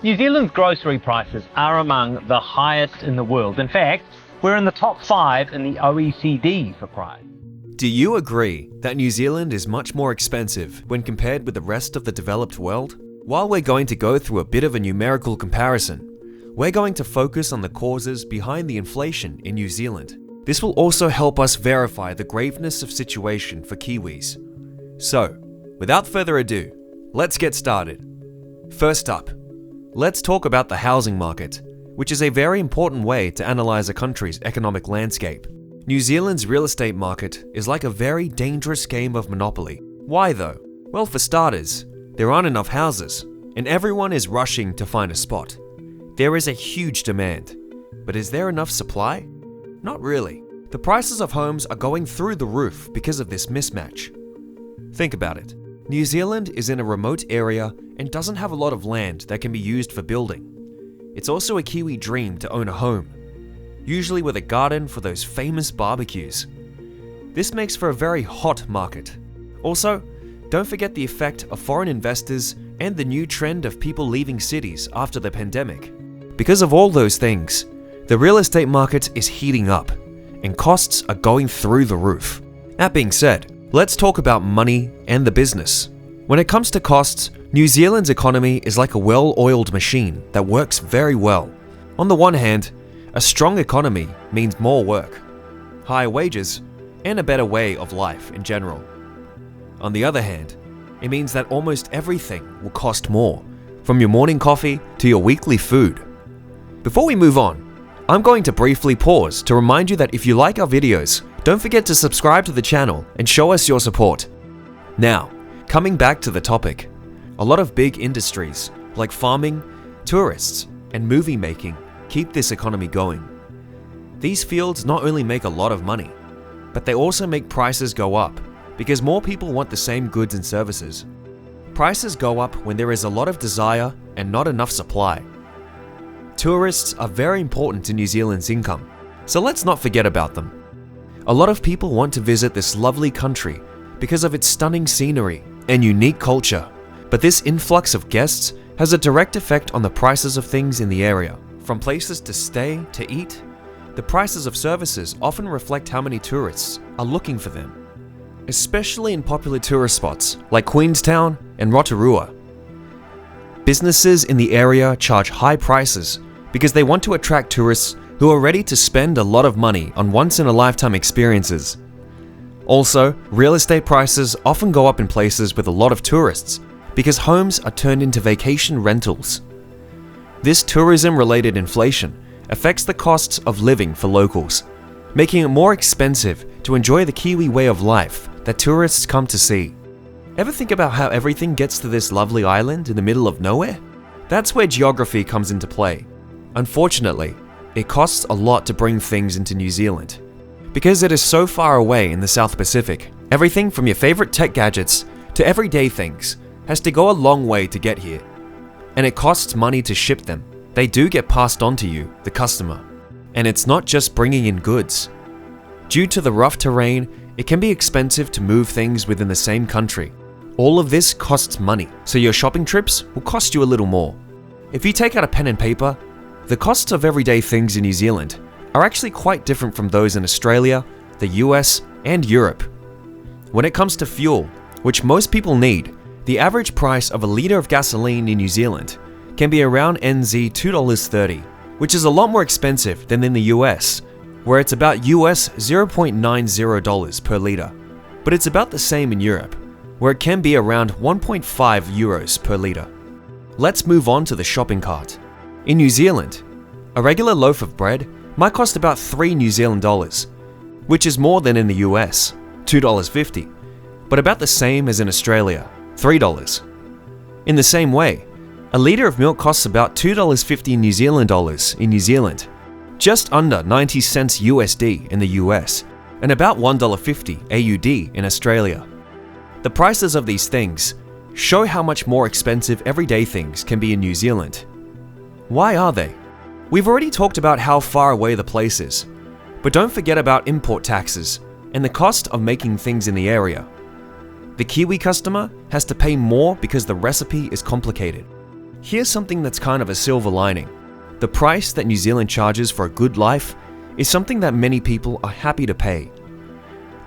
New Zealand's grocery prices are among the highest in the world. In fact, we're in the top 5 in the OECD for price. Do you agree that New Zealand is much more expensive when compared with the rest of the developed world? While we're going to go through a bit of a numerical comparison, we're going to focus on the causes behind the inflation in New Zealand. This will also help us verify the graveness of situation for Kiwis. So, without further ado, let's get started. First up, let's talk about the housing market, which is a very important way to analyze a country's economic landscape. New Zealand's real estate market is like a very dangerous game of Monopoly. Why though? Well, for starters, there aren't enough houses, and everyone is rushing to find a spot. There is a huge demand, but is there enough supply? Not really. The prices of homes are going through the roof because of this mismatch. Think about it. New Zealand is in a remote area and doesn't have a lot of land that can be used for building. It's also a Kiwi dream to own a home, usually with a garden for those famous barbecues. This makes for a very hot market. Also, don't forget the effect of foreign investors and the new trend of people leaving cities after the pandemic. Because of all those things, the real estate market is heating up, and costs are going through the roof. That being said, let's talk about money and the business. When it comes to costs, New Zealand's economy is like a well-oiled machine that works very well. On the one hand, a strong economy means more work, higher wages, and a better way of life in general. On the other hand, it means that almost everything will cost more, from your morning coffee to your weekly food. Before we move on, I'm going to briefly pause to remind you that if you like our videos, don't forget to subscribe to the channel and show us your support. Now, coming back to the topic, a lot of big industries like farming, tourists, and movie making keep this economy going. These fields not only make a lot of money, but they also make prices go up because more people want the same goods and services. Prices go up when there is a lot of desire and not enough supply. Tourists are very important to New Zealand's income, so let's not forget about them. A lot of people want to visit this lovely country because of its stunning scenery and unique culture, but this influx of guests has a direct effect on the prices of things in the area. From places to stay to eat, the prices of services often reflect how many tourists are looking for them, especially in popular tourist spots like Queenstown and Rotorua. Businesses in the area charge high prices because they want to attract tourists who are ready to spend a lot of money on once-in-a-lifetime experiences. Also, real estate prices often go up in places with a lot of tourists because homes are turned into vacation rentals. This tourism-related inflation affects the costs of living for locals, making it more expensive to enjoy the Kiwi way of life that tourists come to see. Ever think about how everything gets to this lovely island in the middle of nowhere? That's where geography comes into play. Unfortunately, it costs a lot to bring things into New Zealand. Because it is so far away in the South Pacific, everything from your favorite tech gadgets to everyday things has to go a long way to get here. And it costs money to ship them. They do get passed on to you, the customer. And it's not just bringing in goods. Due to the rough terrain, it can be expensive to move things within the same country. All of this costs money, so your shopping trips will cost you a little more. If you take out a pen and paper, the costs of everyday things in New Zealand are actually quite different from those in Australia, the US, and Europe. When it comes to fuel, which most people need, the average price of a litre of gasoline in New Zealand can be around NZ $2.30, which is a lot more expensive than in the US, where it's about US $0.90 per litre. But it's about the same in Europe, where it can be around 1.5 euros per litre. Let's move on to the shopping cart. In New Zealand, a regular loaf of bread might cost about 3 New Zealand dollars, which is more than in the US, $2.50, but about the same as in Australia, $3. In the same way, a litre of milk costs about $2.50 New Zealand dollars in New Zealand, just under 90 cents USD in the US, and about $1.50 AUD in Australia. The prices of these things show how much more expensive everyday things can be in New Zealand. Why are they? We've already talked about how far away the place is, but don't forget about import taxes and the cost of making things in the area. The Kiwi customer has to pay more because the recipe is complicated. Here's something that's kind of a silver lining. The price that New Zealand charges for a good life is something that many people are happy to pay.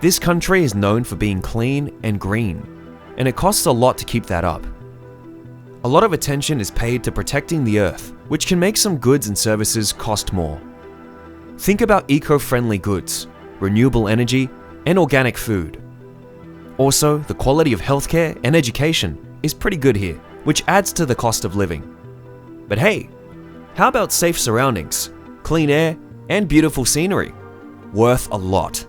This country is known for being clean and green, and it costs a lot to keep that up. A lot of attention is paid to protecting the earth, which can make some goods and services cost more. Think about eco-friendly goods, renewable energy, and organic food. Also, the quality of healthcare and education is pretty good here, which adds to the cost of living. But hey, how about safe surroundings, clean air, and beautiful scenery? Worth a lot.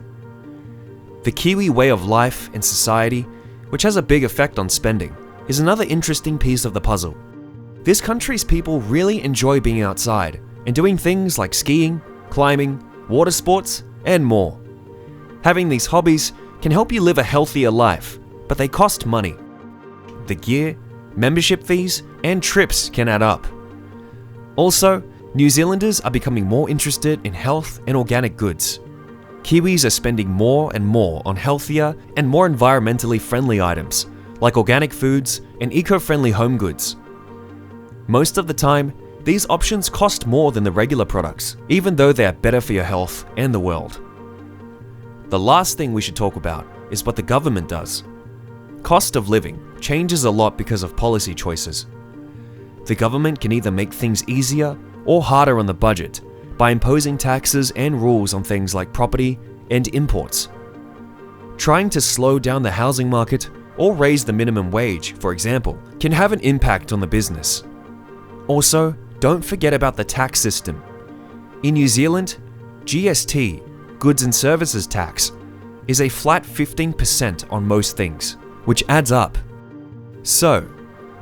The Kiwi way of life and society, which has a big effect on spending, is another interesting piece of the puzzle. This country's people really enjoy being outside and doing things like skiing, climbing, water sports, and more. Having these hobbies can help you live a healthier life, but they cost money. The gear, membership fees, and trips can add up. Also, New Zealanders are becoming more interested in health and organic goods. Kiwis are spending more and more on healthier and more environmentally friendly items, like organic foods and eco-friendly home goods. Most of the time, these options cost more than the regular products, even though they are better for your health and the world. The last thing we should talk about is what the government does. Cost of living changes a lot because of policy choices. The government can either make things easier or harder on the budget by imposing taxes and rules on things like property and imports. Trying to slow down the housing market or raise the minimum wage, for example, can have an impact on the business. Also, don't forget about the tax system. In New Zealand, GST, Goods and Services Tax, is a flat 15% on most things, which adds up. So,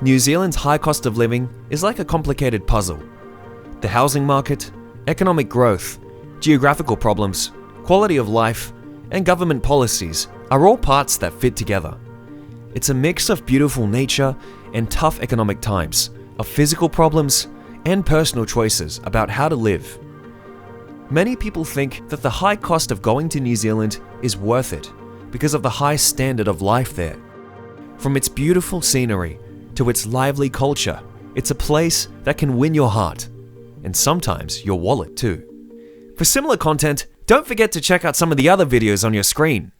New Zealand's high cost of living is like a complicated puzzle. The housing market, economic growth, geographical problems, quality of life, and government policies are all parts that fit together. It's a mix of beautiful nature and tough economic times, of physical problems and personal choices about how to live. Many people think that the high cost of going to New Zealand is worth it because of the high standard of life there. From its beautiful scenery to its lively culture, it's a place that can win your heart, and sometimes your wallet too. For similar content, don't forget to check out some of the other videos on your screen.